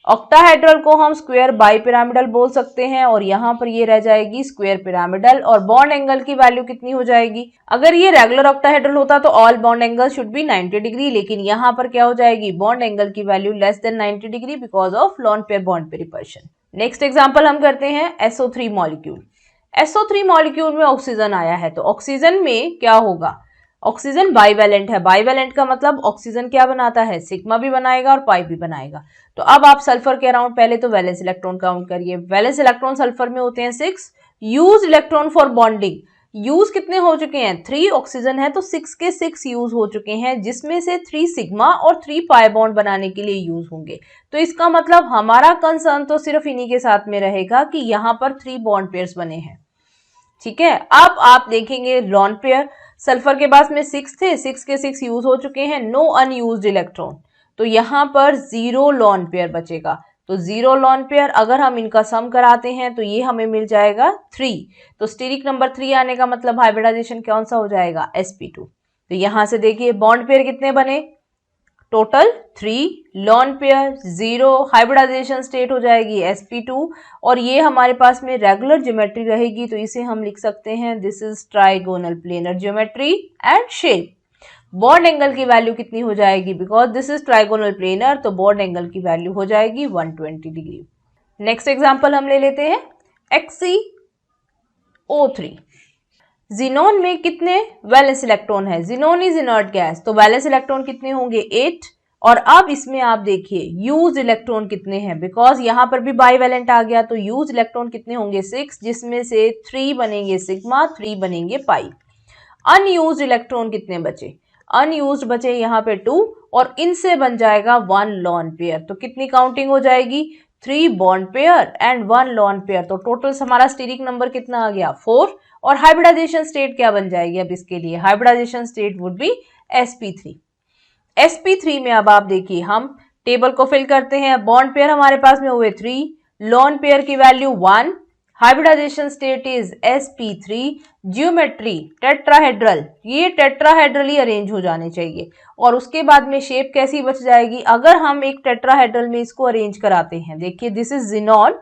ऑक्टाहेड्रल को हम स्क्वायर बाई पिरामिडल बोल सकते हैं, और यहाँ पर ये रह जाएगी स्क्वायर पिरामिडल। और बॉन्ड एंगल की वैल्यू कितनी हो जाएगी, अगर ये रेगुलर ऑक्टाहेड्रल होता तो all bond angle should be 90 degree, लेकिन यहाँ पर क्या हो जाएगी बॉन्ड एंगल की value less than 90 degree because of lone pair bond pair repulsion. Next example हम करते हैं SO3 मॉलिक्यूल। SO3 मॉलिक्यूल में ऑक्सीजन आया है, तो ऑक्सीजन में क्या होगा, ऑक्सीजन बाईवैलेंट है। बाईवैलेंट का मतलब ऑक्सीजन क्या बनाता है सिग्मा भी बनाएगा और पाई भी बनाएगा। तो अब आप सल्फर के अराउंड पहले तो वैलेंस इलेक्ट्रॉन काउंट करिए। वैलेंस इलेक्ट्रॉन सल्फर में होते हैं 6। Use electron for bonding, use कितने हो चुके हैं 3, ऑक्सीजन है तो 6 के 6 यूज हो चुके हैं, जिसमें से 3 सिग्मा और 3 पाई बॉन्ड बनाने के लिए यूज होंगे। तो इसका मतलब हमारा कंसर्न तो सिर्फ इन्हीं के साथ में रहेगा कि यहाँ पर 3 बॉन्ड पेयर्स बने हैं। ठीक है, अब आप देखेंगे लॉन पेयर, सल्फर के पास में 6 थे, 6 के 6 यूज हो चुके हैं, नो अनयूज्ड इलेक्ट्रॉन, तो यहाँ पर 0 लॉन पेयर बचेगा। तो 0 लॉन पेयर अगर हम इनका सम कराते हैं तो ये हमें मिल जाएगा 3। तो स्टेरिक नंबर 3 आने का मतलब हाइब्रिडाइजेशन कौन सा हो जाएगा sp2। तो यहाँ से देखिए बॉन्ड पेयर कितने बने total 3, lone pair 0, hybridization state हो जाएगी sp2, और ये हमारे पास में रेगुलर ज्योमेट्री रहेगी, तो इसे हम लिख सकते हैं this is trigonal planar geometry and shape. Bond angle की वैल्यू कितनी हो जाएगी, because this is trigonal planar, तो बॉन्ड एंगल की वैल्यू हो जाएगी 120 डिग्री। नेक्स्ट एग्जांपल हम ले लेते हैं XeO3। जिनोन में कितने वैलेंस इलेक्ट्रॉन है, जिनोन इज इनर्ट गैस, तो वैलेंस इलेक्ट्रॉन कितने होंगे 8। और अब इसमें आप देखिए यूज इलेक्ट्रॉन कितने हैं, बिकॉज यहाँ पर भी बाईवैलेंट आ गया, तो यूज इलेक्ट्रॉन कितने होंगे 6, जिसमें से 3 बनेंगे सिग्मा, 3 बनेंगे पाई। अनयूज इलेक्ट्रॉन कितने बचे, अनयूज बचे यहाँ पे 2, और इनसे बन जाएगा 1 लॉन पेयर। तो कितनी काउंटिंग हो जाएगी 3 bond pair and 1 lawn pair, तो टोटल हमारा स्टेरिक नंबर कितना आ गया 4। और हाइब्रिडाइजेशन स्टेट क्या बन जाएगी, अब इसके लिए hybridisation state would be sp3। sp3 में अब आप देखिए हम टेबल को फिल करते हैं। बॉन्ड पेयर हमारे पास में हुए 3, लॉन पेयर की value 1, hybridization state is sp3, geometry tetrahedral, ये टेट्राहेड्रली अरेंज हो जाने चाहिए। और उसके बाद में शेप कैसी बच जाएगी, अगर हम एक टेट्राहेड्रल में इसको अरेंज कराते हैं, देखिए दिस इज जिनॉन,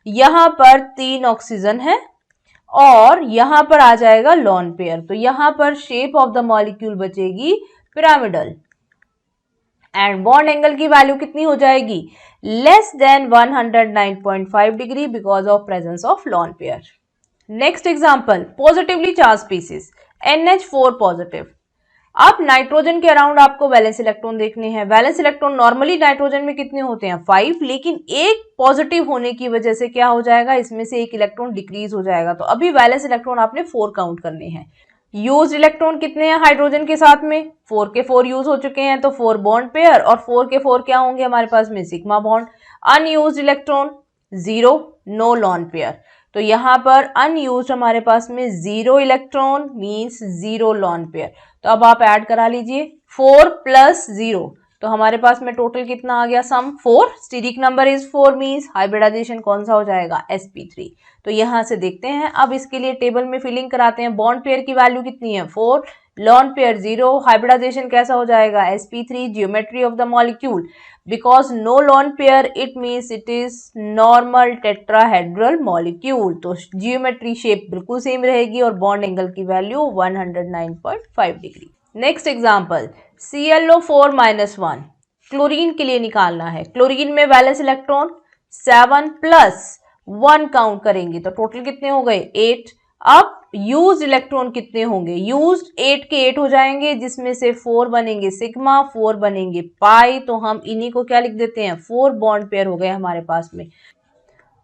यहाँ पर 3 ऑक्सीजन है और यहाँ पर आ जाएगा लॉन पेयर, तो यहाँ पर शेप ऑफ द मॉलिक्यूल बचेगी पिरामिडल एंड बॉन्ड एंगल की वैल्यू कितनी हो जाएगी less than 109.5 degree because of presence of lone pair. Next example positively charge species NH4 positive. अब नाइट्रोजन के अराउंड आपको वैलेंस इलेक्ट्रॉन देखने हैं। वैलेंस इलेक्ट्रॉन नॉर्मली नाइट्रोजन में कितने होते हैं 5, लेकिन एक पॉजिटिव होने की वजह से क्या हो जाएगा, इसमें से एक इलेक्ट्रॉन डिक्रीज हो जाएगा। तो अभी वैलेंस इलेक्ट्रॉन आपने 4 काउंट करने हैं। यूज इलेक्ट्रॉन कितने हैं हाइड्रोजन के साथ में 4 के 4 यूज हो चुके हैं, तो 4 बॉन्ड पेयर, और 4 के 4 क्या होंगे हमारे पास में sigma bond. Unused electron 0, no lone pair, तो यहाँ पर अनयूज हमारे पास में 0 इलेक्ट्रॉन मीन्स 0 लॉन पेयर। तो अब आप ऐड करा लीजिए 4 + 0, तो हमारे पास में टोटल कितना आ गया sum 4, steric number is 4 means hybridization कौन सा हो जाएगा sp3। तो यहाँ से देखते हैं। अब इसके लिए टेबल में फिलिंग कराते हैं। बॉन्ड पेयर की वैल्यू कितनी है 4, लॉन पेयर 0, हाइब्रिडाइजेशन कैसा हो जाएगा sp3, geometry of the molecule because no lone pair it means it is normal tetrahedral molecule. तो जियोमेट्री शेप बिल्कुल सेम रहेगी और बॉन्ड एंगल की value 109.5 degree. Next example ClO4-1 chlorine के लिए निकालना है। क्लोरीन में वैलेंस इलेक्ट्रॉन 7 प्लस 1 काउंट करेंगे तो टोटल कितने हो गए 8। अब यूज इलेक्ट्रॉन कितने होंगे, यूज 8 के 8 हो जाएंगे, जिसमें से 4 बनेंगे सिग्मा, 4 बनेंगे पाई। तो हम इन्हीं को क्या लिख देते हैं 4 बॉन्ड पेयर हो गए हमारे पास में।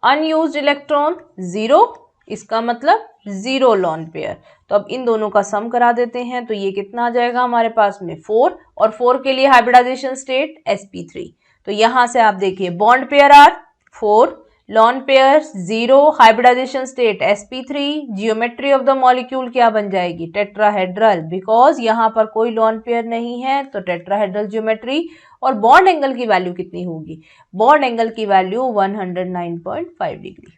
अनयूज्ड इलेक्ट्रॉन 0, इसका मतलब 0 लॉन पेयर। तो अब इन दोनों का सम करा देते हैं तो ये कितना आ जाएगा हमारे पास में 4, और 4 के लिए हाइब्रिडाइजेशन स्टेट sp3। तो यहां से आप देखिए bond pair are 4, lone pair 0, hybridization state sp3, geometry of the molecule क्या बन जाएगी टेट्राहेड्रल, बिकॉज यहाँ पर कोई लॉन पेयर नहीं है तो टेट्राहेड्रल जियोमेट्री। और बॉन्ड एंगल की वैल्यू कितनी होगी, बॉन्ड एंगल की value 109.5 degree.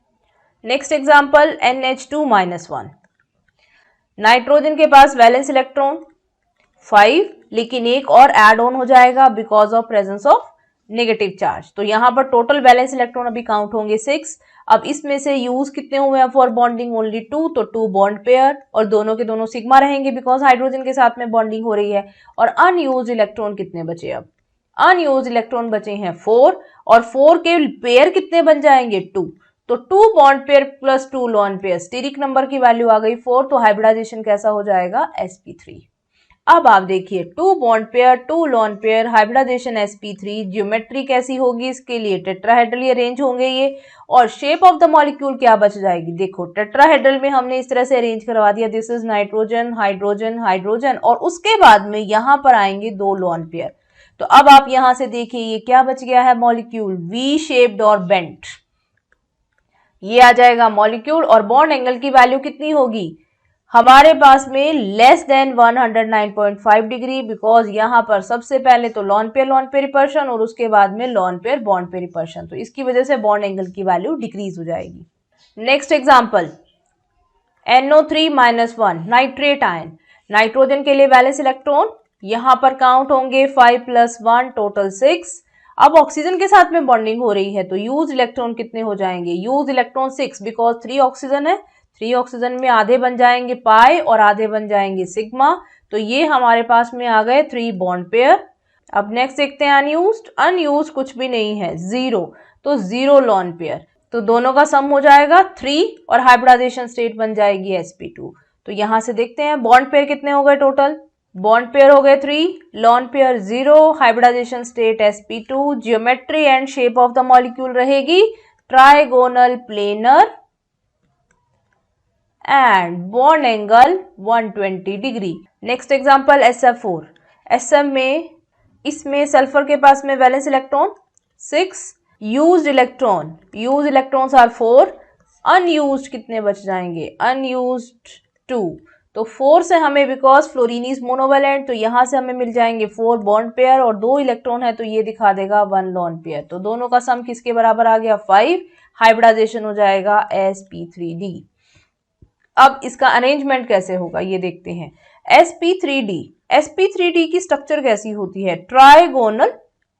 Next example NH2-1 nitrogen के पास वैलेंस इलेक्ट्रॉन 5, लेकिन एक और ऐड ऑन हो जाएगा because of presence of negative charge. तो यहाँ पर टोटल वैलेंस इलेक्ट्रॉन अभी काउंट होंगे 6। अब इसमें से यूज कितने हुए हैं फॉर बॉन्डिंग ओनली 2, तो 2 बॉन्ड पेयर और दोनों के दोनों सिग्मा रहेंगे बिकॉज हाइड्रोजन के साथ में बॉन्डिंग हो रही है। और अनयूज इलेक्ट्रॉन कितने बचे, अब अनयूज इलेक्ट्रॉन बचे हैं 4, और 4 के पेयर कितने बन जाएंगे 2। तो 2 bond pair plus 2 lone pair, steric number की वैल्यू आ गई 4, तो हाइब्रिडाइजेशन कैसा हो जाएगा sp3। अब आप देखिए 2 bond pair 2 lone pair, hybridization sp3, geometry कैसी होगी इसके लिए टेट्राहेड्रली अरेंज होंगे ये। और शेप ऑफ द मॉलिक्यूल क्या बच जाएगी, देखो टेट्राहेड्रल में हमने इस तरह से अरेंज करवा दिया, this is nitrogen hydrogen hydrogen, और उसके बाद में यहां पर आएंगे 2 लॉन पेयर। तो अब आप यहां से देखिए ये क्या बच गया है मॉलिक्यूल वी शेप्ड और बेंट, ये आ जाएगा मॉलिक्यूल। और बॉन्ड एंगल की वैल्यू कितनी होगी हमारे पास में लेस देन 109.5 डिग्री, बिकॉज यहां पर सबसे पहले तो लॉन पेयर रिपल्शन और उसके बाद में lawn pair bond pair repulsion, तो इसकी वजह से बॉन्ड एंगल की वैल्यू डिक्रीज हो जाएगी। Next example NO3-1 nitrate ion, nitrogen के लिए वैलेंस इलेक्ट्रॉन यहां पर काउंट होंगे 5 + 1 टोटल 6। अब ऑक्सीजन के साथ में बॉन्डिंग हो रही है तो यूज इलेक्ट्रॉन कितने हो जाएंगे, यूज इलेक्ट्रॉन 6 बिकॉज 3 ऑक्सीजन है, 3 ऑक्सीजन में आधे बन जाएंगे पाई और आधे बन जाएंगे सिग्मा। तो ये हमारे पास में आ गए 3 बॉन्ड पेयर। अब नेक्स्ट देखते हैं अनयूज्ड, अनयूज कुछ भी नहीं है 0, तो 0 लॉन पेयर, तो दोनों का सम हो जाएगा 3 और हाइब्रिडाइजेशन स्टेट बन जाएगी sp2। तो यहां से देखते हैं बॉन्ड पेयर कितने हो गए टोटल, बॉन्ड पेयर हो गए 3, lone pair 0, hybridization state sp2, geometry and shape of the molecule रहेगी trigonal planar and bond angle 120 degree. Next example SF4, SF में इसमें सल्फर के पास में valence electron 6, used electrons are 4, unused कितने बच जाएंगे अनयूज्ड 2। तो 4 से हमें बिकॉज फ्लोरीन इज मोनोवेलेंट तो यहां से हमें मिल जाएंगे 4 बॉन्ड पेयर और 2 इलेक्ट्रॉन है तो ये दिखा देगा 1 लॉन पेयर। तो दोनों का सम किसके बराबर आ गया 5, हाइब्रिडाइजेशन हो जाएगा sp3d। अब इसका अरेंजमेंट कैसे होगा ये देखते हैं। sp3d की स्ट्रक्चर कैसी होती है ट्राइगोनल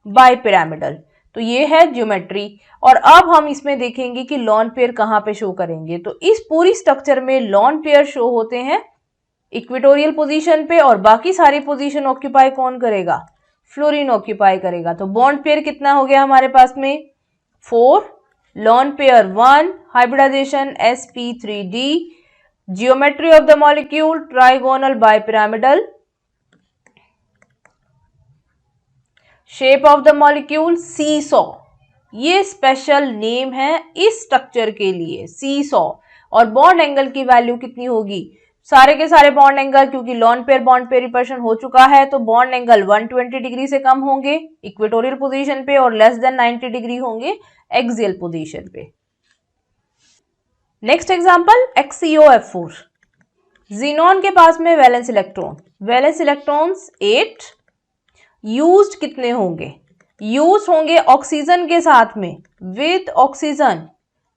बाइपिरामिडल, तो ये है ज्योमेट्री। और अब हम इसमें देखेंगे कि लॉन पेयर कहाँ पे शो करेंगे। तो इस पूरी स्ट्रक्चर में लॉन पेयर शो होते हैं इक्वेटोरियल पोजीशन पे और बाकी सारी पोजीशन ऑक्यूपाई कौन करेगा, फ्लोरीन ऑक्यूपाई करेगा। तो बॉन्ड पेयर कितना हो गया हमारे पास में 4, lone pair 1, hybridization sp3d, geometry of the molecule trigonal bipyramidal, shape of the molecule seesaw, ये स्पेशल नेम है इस स्ट्रक्चर के लिए सीसॉ। और बॉन्ड एंगल की वैल्यू कितनी होगी, सारे के सारे बॉन्ड एंगल, क्योंकि lawn pair bond pair repulsion हो चुका है तो बॉन्ड एंगल 120 डिग्री से कम होंगे इक्वेटोरियल पोजीशन पे और लेस देन 90 डिग्री होंगे एक्सियल पोजीशन पे। नेक्स्ट एग्जांपल XeOF4, ज़ीनॉन के पास में वैलेंस इलेक्ट्रॉन्स 8, यूज्ड कितने होंगे, यूज होंगे ऑक्सीजन के साथ में with oxygen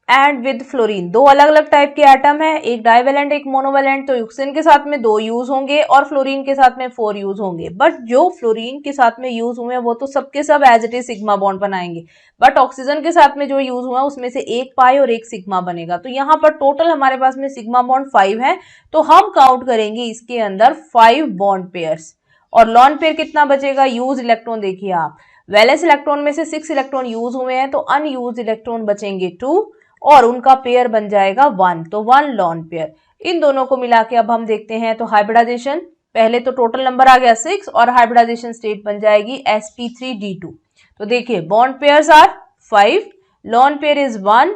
and with fluorine, दो अलग अलग टाइप के एटम है, एक डाइवेलेंट एक मोनोवेलेंट, तो यूक्सिन के साथ में 2 यूज होंगे और फ्लोरीन के साथ में 4 यूज होंगे। बट जो फ्लोरीन के साथ में यूज हुए वो तो सबके सब as it is sigma bond बनाएंगे, बट ऑक्सीजन के साथ में जो यूज हुआ उसमें से एक पाई और एक सिग्मा बनेगा। तो यहाँ पर टोटल हमारे पास में सिग्मा बॉन्ड 5 है, तो हम काउंट करेंगे इसके अंदर 5 बॉन्ड पेयर्स। और लॉन पेयर कितना बचेगा, यूज इलेक्ट्रॉन देखिए आप, वैलेंस इलेक्ट्रॉन में से 6 इलेक्ट्रॉन यूज हुए हैं, तो अनयूज इलेक्ट्रॉन बचेंगे 2 और उनका पेयर बन जाएगा 1, तो 1 लॉन पेयर। इन दोनों को मिला के अब हम देखते हैं, तो हाइब्रिडाइजेशन, पहले तो टोटल नंबर आ गया 6 और हाइब्रिडाइजेशन स्टेट बन जाएगी sp3d2। तो देखिए bond pairs are 5, lone pair is 1,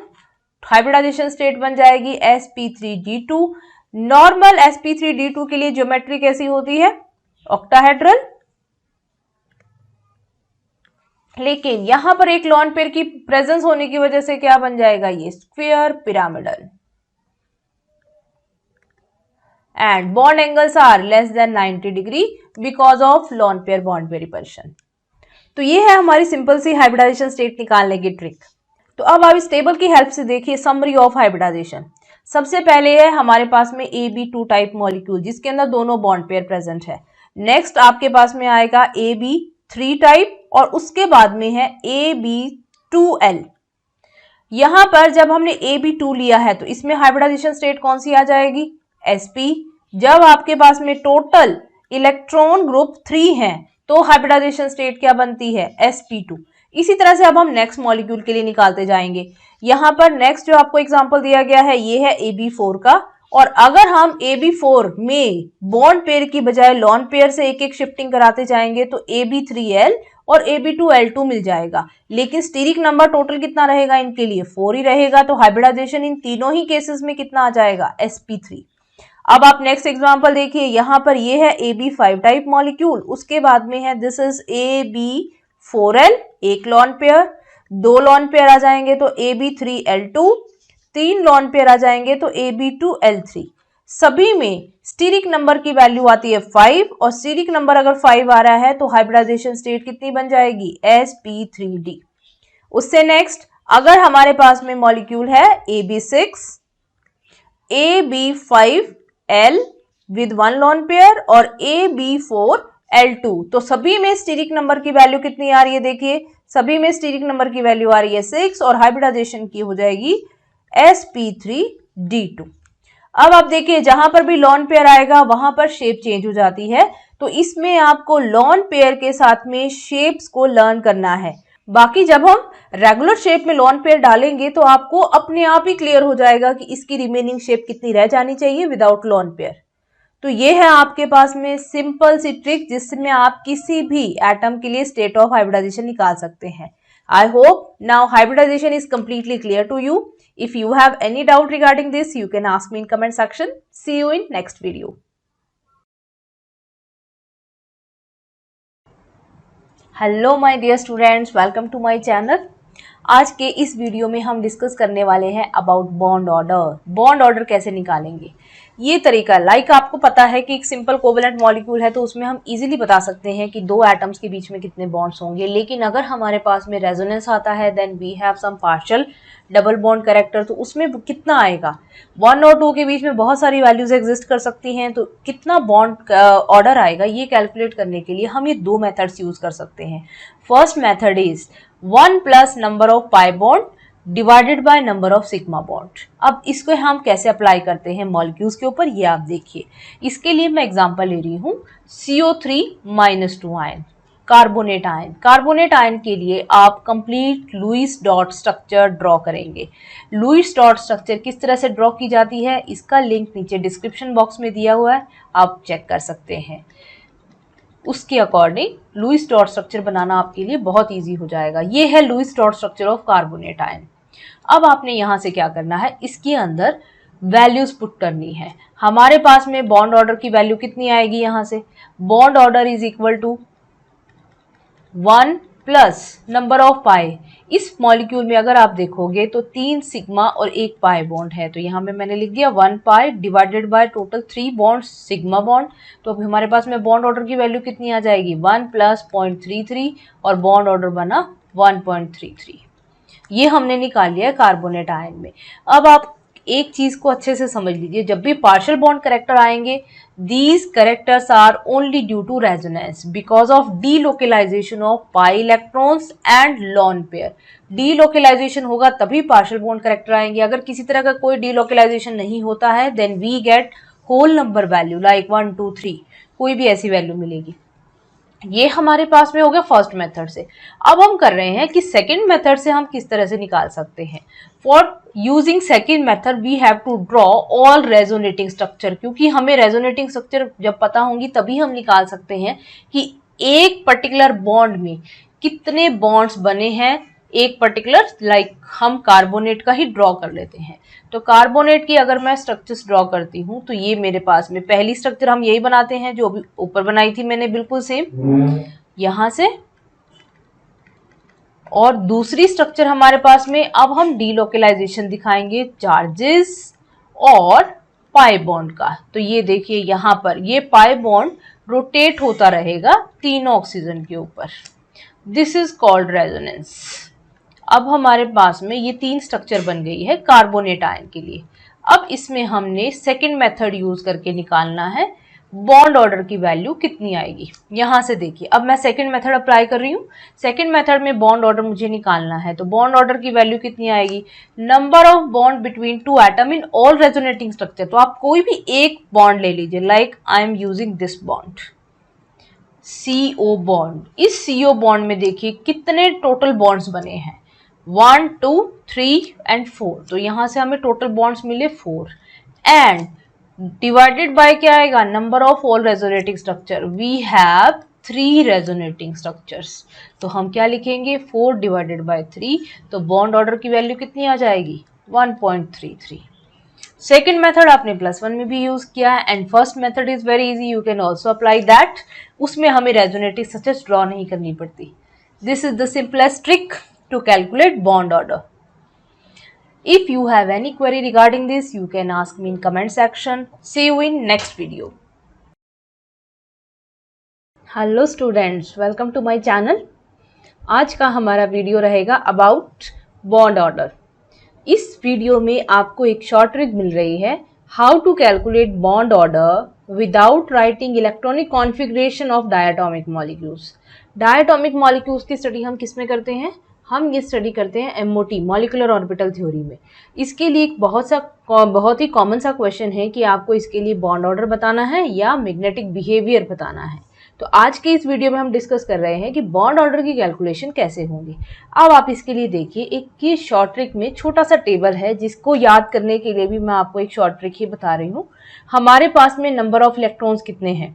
hybridization state बन जाएगी sp3d2। नॉर्मल sp3d2 के लिए ज्योमेट्री कैसी होती है, ऑक्टाहेड्रल, लेकिन यहां पर एक लॉन पेयर की प्रेजेंस होने की वजह से क्या बन जाएगा, ये square pyramidal. And bond angles are less than 90 degree because of lone pair bond pair repulsion. तो ये है हमारी सिंपल सी हाइब्रिडाइजेशन स्टेट निकालने की ट्रिक। तो अब आप इस टेबल की हेल्प से देखिए समरी ऑफ हाइब्रिडाइजेशन। सबसे पहले है हमारे पास में AB2 टाइप मॉलिक्यूल जिसके अंदर दोनों बॉन्ड पेयर प्रेजेंट है। नेक्स्ट आपके पास में आएगा AB3 टाइप और उसके बाद में है AB2L। यहां पर जब हमने AB2 लिया है तो इसमें हाइब्रिडाइजेशन स्टेट कौन सी आ जाएगी, sp। जब आपके पास में टोटल इलेक्ट्रॉन ग्रुप 3 हैं तो हाइब्रिडाइजेशन स्टेट क्या बनती है, sp2। इसी तरह से अब हम नेक्स्ट मॉलिक्यूल के लिए निकालते जाएंगे। यहां पर नेक्स्ट जो आपको एग्जांपल दिया गया है ये है AB4 का, और अगर हम AB4 में बॉन्ड पेयर की बजाय लॉन पेयर से एक एक शिफ्टिंग कराते जाएंगे तो AB3L और AB2L2 मिल जाएगा, लेकिन स्टीरिक नंबर टोटल कितना रहेगा इनके लिए, 4 ही रहेगा। तो हाइब्रिडाइजेशन इन तीनों ही केसेस में कितना आ जाएगा, sp3। अब आप नेक्स्ट एग्जांपल देखिए, यहां पर ये है AB5 टाइप मॉलिक्यूल, उसके बाद में है दिस इज AB4L, एक लॉन पेयर, 2 लॉन पेयर आ जाएंगे तो AB3L2, 3 लॉन पेयर आ जाएंगे तो AB2L3। सभी में स्टीरिक नंबर की वैल्यू आती है 5 और स्टीरिक नंबर अगर 5 आ रहा है तो हाइब्रिडाइजेशन स्टेट कितनी बन जाएगी, sp3d। उससे नेक्स्ट अगर हमारे पास में मॉलिक्यूल है AB6, AB5L with 1 lone pair और AB4L2, तो सभी में स्टीरिक नंबर की वैल्यू कितनी आ रही है, देखिए सभी में स्टीरिक नंबर की वैल्यू आ रही है 6 और हाइब्रिडाइजेशन की हो जाएगी sp3d2। अब आप देखिए जहां पर भी लॉन पेयर आएगा वहां पर शेप चेंज हो जाती है, तो इसमें आपको लॉन पेयर के साथ में शेप्स को लर्न करना है। बाकी जब हम रेगुलर शेप में लॉन पेयर डालेंगे तो आपको अपने आप ही क्लियर हो जाएगा कि इसकी रिमेनिंग शेप कितनी रह जानी चाहिए विदाउट लॉन पेयर। तो ये है आपके पास में सिंपल सी ट्रिक जिसमें आप किसी भी एटम के लिए स्टेट ऑफ हाइब्रिडाइजेशन निकाल सकते हैं। I hope now hybridization is completely clear to you. If you have any doubt regarding this, you can ask me in comment section. See you in next video. Hello my dear students, welcome to my channel. आज के इस video में हम discuss करने वाले हैं about bond order. Bond order कैसे निकालेंगे, ये तरीका लाइक आपको पता है कि एक सिंपल कोवेलेंट मॉलिक्यूल है तो उसमें हम इजीली बता सकते हैं कि 2 एटम्स के बीच में कितने बॉन्ड्स होंगे। लेकिन अगर हमारे पास में रेजोनेंस आता है then we have some partial double bond character, तो उसमें कितना आएगा, 1 और 2 के बीच में बहुत सारी वैल्यूज एग्जिस्ट कर सकती हैं, तो कितना बॉन्ड ऑर्डर आएगा ये कैलकुलेट करने के लिए हम ये 2 मेथड्स यूज कर सकते हैं। First method is 1 plus number of pi bond divided by number of sigma bond. अब इसको हम कैसे अप्लाई करते हैं मॉलिक्यूल्स के ऊपर ये आप देखिए। इसके लिए मैं एग्जांपल ले रही हूँ CO3-2 ion, carbonate ion. Carbonate ion के लिए आप complete Lewis dot structure draw करेंगे। लुईस डॉट स्ट्रक्चर किस तरह से ड्रॉ की जाती है इसका लिंक नीचे डिस्क्रिप्शन बॉक्स में दिया हुआ है, आप चेक कर सकते हैं। उसके अकॉर्डिंग लुईस डॉट स्ट्रक्चर बनाना आपके लिए बहुत इजी हो जाएगा। ये है Lewis dot structure of carbonate ion. अब आपने यहां से क्या करना है, इसके अंदर वैल्यूज पुट करनी है। हमारे पास में बॉन्ड ऑर्डर की वैल्यू कितनी आएगी, यहां से bond order is equal to 1 plus number of pi. इस मॉलिक्यूल में अगर आप देखोगे तो 3 सिग्मा और 1 पाई बॉन्ड है, तो यहाँ पे मैंने लिख दिया 1 पाई divided by total 3 bond sigma bond. तो अभी हमारे पास में बॉन्ड ऑर्डर की वैल्यू कितनी आ जाएगी, 1 प्लस 0.33 और बॉन्ड ऑर्डर बना 1.33। ये हमने निकाल लिया है कार्बोनेट आयन में। अब आप एक चीज को अच्छे से समझ लीजिए, जब भी पार्शियल बॉन्ड कैरेक्टर आएंगे, these characters are only due to resonance because of delocalization of pi electrons and lone pair। delocalization होगा तभी पार्शियल बॉन्ड कैरेक्टर आएंगे। अगर किसी तरह का कोई delocalization नहीं होता है then we get whole number value like 1 2 3, कोई भी ऐसी वैल्यू मिलेगी। ये हमारे पास में हो गया फर्स्ट मेथड से। अब हम कर रहे हैं कि सेकंड मेथड से हम किस तरह से निकाल सकते हैं। For using second method we have to draw all resonating structure, क्योंकि हमें रेजोनेटिंग स्ट्रक्चर जब पता होंगी तभी हम निकाल सकते हैं कि एक पर्टिकुलर बॉन्ड में कितने बॉन्ड्स बने हैं। एक पर्टिकुलर लाइक हम कार्बोनेट का ही ड्रॉ कर लेते हैं। तो कार्बोनेट की अगर मैं स्ट्रक्चर्स ड्रॉ करती हूँ तो ये मेरे पास में पहली स्ट्रक्चर हम यही बनाते हैं जो अभी ऊपर बनाई थी मैंने, बिल्कुल सेम यहां से। और दूसरी स्ट्रक्चर हमारे पास में अब हम डीलोकलाइजेशन दिखाएंगे चार्जेस और पाई बॉन्ड का। तो ये देखिए यहां पर ये पाई बॉन्ड रोटेट होता रहेगा तीनों ऑक्सीजन के ऊपर। This is called resonance. अब हमारे पास में ये तीन स्ट्रक्चर बन गई है कार्बोनेट आयन के लिए। अब इसमें हमने सेकंड मेथड यूज करके निकालना है बॉन्ड ऑर्डर की वैल्यू कितनी आएगी। यहां से देखिए अब मैं सेकंड मेथड अप्लाई कर रही हूँ। सेकंड मेथड में बॉन्ड ऑर्डर मुझे निकालना है, तो बॉन्ड ऑर्डर की वैल्यू कितनी आएगी, number of bond between two atom in all resonating structure. तो आप कोई भी एक बॉन्ड ले लीजिए, like I am using this bond CO bond. इस CO बॉन्ड में देखिए कितने टोटल बॉन्ड्स बने हैं, 1 2 3 एंड 4। तो यहां से हमें टोटल बॉन्ड्स मिले 4 एंड डिवाइडेड बाय क्या आएगा, number of all resonating structure. We have 3 resonating structures. तो हम क्या लिखेंगे 4 डिवाइडेड बाय 3। तो बॉन्ड ऑर्डर की वैल्यू कितनी आ जाएगी 1.33। सेकेंड मेथड आपने +1 में भी यूज किया है and first method is very easy, you can also apply that. उसमें हमें रेजोनेटिंग स्ट्रक्चर्स ड्रॉ नहीं करनी पड़ती। This is the simplest trick to calculate bond order. If you have any query regarding this, you can ask me in comment section. See you in next video. Hello students, welcome to my channel. आज का हमारा video रहेगा about bond order. इस video में आपको एक short trick मिल रही है, how to calculate bond order without writing electronic configuration of diatomic molecules. Diatomic molecules की स्टडी हम किस में करते हैं, हम ये स्टडी करते हैं MOT मॉलिक्यूलर ऑर्बिटल थ्योरी में। इसके लिए एक बहुत ही कॉमन सा क्वेश्चन है कि आपको इसके लिए बॉन्ड ऑर्डर बताना है या मैग्नेटिक बिहेवियर बताना है। तो आज के इस वीडियो में हम डिस्कस कर रहे हैं कि बॉन्ड ऑर्डर की कैलकुलेशन कैसे होगी। अब आप इसके लिए देखिए एक ये शॉर्ट ट्रिक में छोटा सा टेबल है जिसको याद करने के लिए भी मैं आपको एक शॉर्ट ट्रिक ही बता रही हूँ। हमारे पास में नंबर ऑफ इलेक्ट्रॉन्स कितने हैं,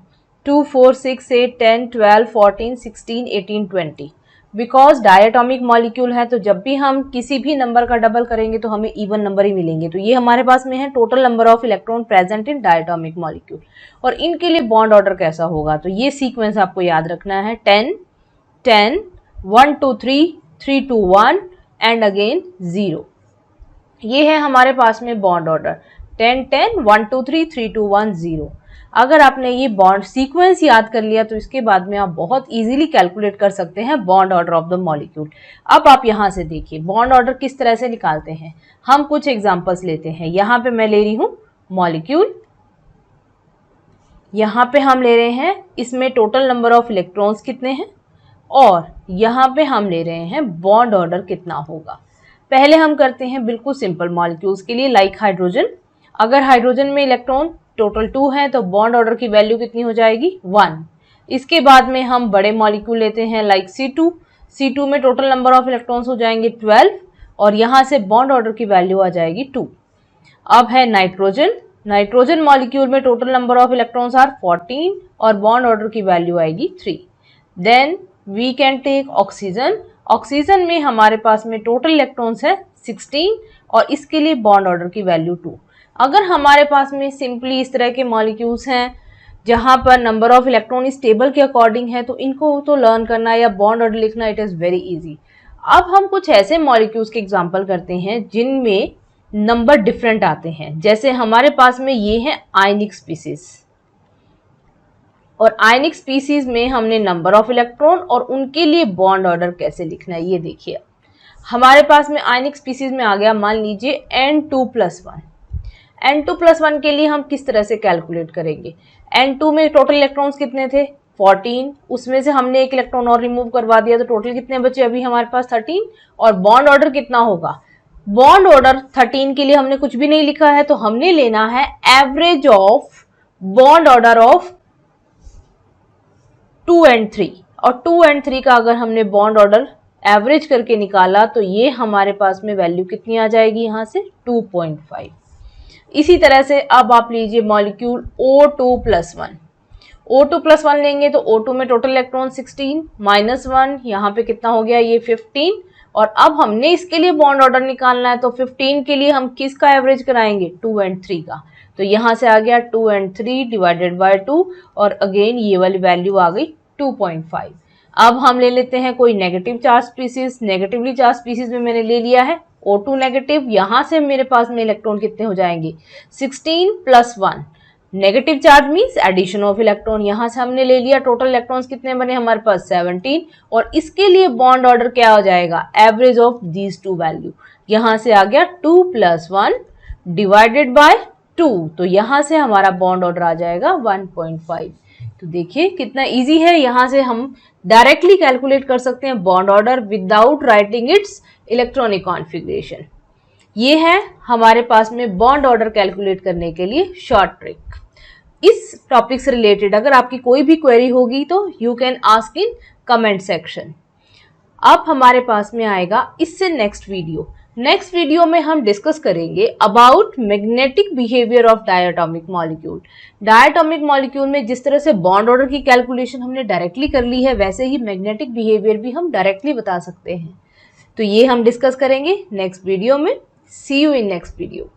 2 4 6 8 10 12 14 16 18 20। बिकॉज डायटोमिक मॉलिक्यूल है तो जब भी हम किसी भी नंबर का डबल करेंगे तो हमें इवन नंबर ही मिलेंगे। तो ये हमारे पास में है total number of electron present in diatomic molecule. और इनके लिए बॉन्ड ऑर्डर कैसा होगा, तो ये सीक्वेंस आपको याद रखना है 10 10 1 2 3 3 2 1 एंड अगेन 0। ये है हमारे पास में बॉन्ड ऑर्डर 10 10 1 2 3 3 2 1 0। अगर आपने ये बॉन्ड सीक्वेंस याद कर लिया तो इसके बाद में आप बहुत इजीली कैलकुलेट कर सकते हैं bond order of the molecule. अब आप यहाँ से देखिए बॉन्ड ऑर्डर किस तरह से निकालते हैं। हम कुछ एग्जांपल्स लेते हैं। यहाँ पे मैं ले रही हूँ मॉलिक्यूल, यहाँ पे हम ले रहे हैं इसमें टोटल नंबर ऑफ इलेक्ट्रॉन्स कितने हैं और यहाँ पे हम ले रहे हैं बॉन्ड ऑर्डर कितना होगा। पहले हम करते हैं बिल्कुल सिंपल मॉलिक्यूल्स के लिए, लाइक हाइड्रोजन। अगर हाइड्रोजन में इलेक्ट्रॉन टोटल 2 है तो बॉन्ड ऑर्डर की वैल्यू कितनी हो जाएगी 1। इसके बाद में हम बड़े मॉलिक्यूल लेते हैं लाइक C2 में टोटल नंबर ऑफ इलेक्ट्रॉन्स हो जाएंगे 12 और यहाँ से बॉन्ड ऑर्डर की वैल्यू आ जाएगी 2। अब है नाइट्रोजन मॉलिक्यूल में total number of electrons are 14 और बॉन्ड ऑर्डर की वैल्यू आएगी 3। Then we can take oxygen में हमारे पास में टोटल इलेक्ट्रॉन्स है 16 और इसके लिए बॉन्ड ऑर्डर की वैल्यू 2। अगर हमारे पास में सिंपली इस तरह के मॉलिक्यूल्स हैं जहां पर नंबर ऑफ इलेक्ट्रॉन इस टेबल के अकॉर्डिंग है तो इनको तो लर्न करना या बॉन्ड ऑर्डर लिखना इट इज़ वेरी इजी। अब हम कुछ ऐसे मॉलिक्यूल्स के एग्जांपल करते हैं जिनमें नंबर डिफरेंट आते हैं। जैसे हमारे पास में ये है आयनिक स्पीसीज और आयनिक स्पीसीज में हमने नंबर ऑफ इलेक्ट्रॉन और उनके लिए बॉन्ड ऑर्डर कैसे लिखना है ये देखिए। हमारे पास में आयनिक स्पीसीज में आ गया मान लीजिए N2+1। N2+1 के लिए हम किस तरह से कैलकुलेट करेंगे? N2 में टोटल इलेक्ट्रॉन्स कितने थे? 14। उसमें से हमने एक इलेक्ट्रॉन और रिमूव करवा दिया तो टोटल कितने बचे अभी हमारे पास? 13। और बॉन्ड ऑर्डर कितना होगा? बॉन्ड ऑर्डर 13 के लिए हमने कुछ भी नहीं लिखा है, तो हमने लेना है average of bond order of 2 and 3। और 2 and 3 का अगर हमने बॉन्ड ऑर्डर एवरेज करके निकाला तो ये हमारे पास में वैल्यू कितनी आ जाएगी? यहाँ से 2.5। इसी तरह से अब आप लीजिए मॉलिक्यूल O2+1। O2+1 लेंगे तो O2 में टोटल इलेक्ट्रॉन 16 -1, यहाँ पे कितना हो गया? ये 15। और अब हमने इसके लिए बॉन्ड ऑर्डर निकालना है तो 15 के लिए हम किसका एवरेज कराएंगे? 2 and 3 का। तो यहाँ से आ गया 2 and 3 डिवाइडेड बाय 2 और अगेन ये वाली वैल्यू आ गई 2.5। अब हम ले लेते हैं कोई negative charge species. Negatively charge species में मैंने ले लिया है O2 नेगेटिव। यहाँ से मेरे पास में इलेक्ट्रॉन कितने हो जाएंगे? 16+1। Negative charge means addition of electron. यहाँ से हमने ले लिया, टोटल इलेक्ट्रॉन्स कितने बने हमारे पास? 17। और इसके लिए बॉन्ड ऑर्डर क्या हो जाएगा? Average of these two value. यहाँ से आ गया 2+1 डिवाइडेड बाय 2, तो यहाँ से हमारा बॉन्ड ऑर्डर आ जाएगा 1.5। तो देखिए कितना इजी है, यहाँ से हम डायरेक्टली कैलकुलेट कर सकते हैं bond order without writing it's electronic configuration. ये है हमारे पास में बॉन्ड ऑर्डर कैलकुलेट करने के लिए शॉर्ट ट्रिक। इस टॉपिक से रिलेटेड अगर आपकी कोई भी क्वेरी होगी तो you can ask in comment section. अब हमारे पास में आएगा इससे नेक्स्ट वीडियो। नेक्स्ट वीडियो में हम डिस्कस करेंगे about magnetic behaviour of diatomic molecule. Diatomic molecule में जिस तरह से बॉन्ड ऑर्डर की कैलकुलेशन हमने डायरेक्टली कर ली है, वैसे ही मैग्नेटिक बिहेवियर भी हम डायरेक्टली बता सकते हैं। तो ये हम डिस्कस करेंगे नेक्स्ट वीडियो में। सी यू इन नेक्स्ट वीडियो।